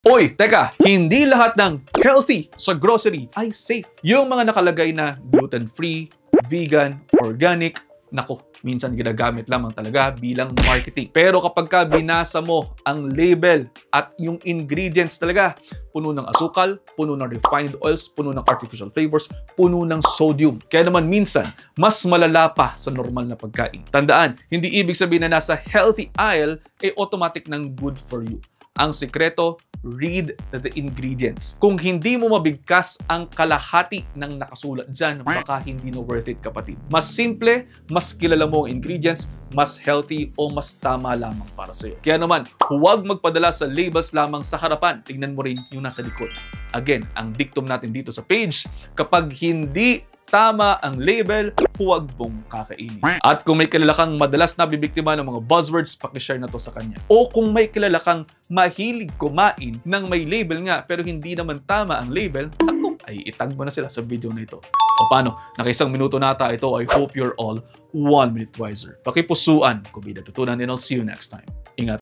Oy, teka, hindi lahat ng healthy sa grocery ay safe. Yung mga nakalagay na gluten-free, vegan, organic, nako, minsan ginagamit lamang talaga bilang marketing. Pero kapag ka binasa mo ang label at yung ingredients talaga, puno ng asukal, puno ng refined oils, puno ng artificial flavors, puno ng sodium. Kaya naman minsan, mas malala pa sa normal na pagkain. Tandaan, hindi ibig sabihin na nasa healthy aisle ay automatic ng good for you. Ang sekreto, read the ingredients. Kung hindi mo mabigkas ang kalahati ng nakasulat dyan, baka hindi na worth it, kapatid. Mas simple, mas kilala mo ang ingredients, mas healthy o mas tama lamang para sa'yo. Kaya naman, huwag magpadala sa labels lamang sa harapan. Tignan mo rin yung nasa likod. Again, ang dictum natin dito sa page, kapag hindi tama ang label, huwag mong kakainin. At kung may kilala kang madalas na bibiktima ng mga buzzwords, pakishare na to sa kanya. O kung may kilala kang mahilig kumain ng may label nga pero hindi naman tama ang label, ako, ay itag mo na sila sa video na ito. O paano? Naka-1 minuto na ata ito. I hope you're all 1 minute wiser. Pakipusuan. Kung may natutunan, and I'll see you next time.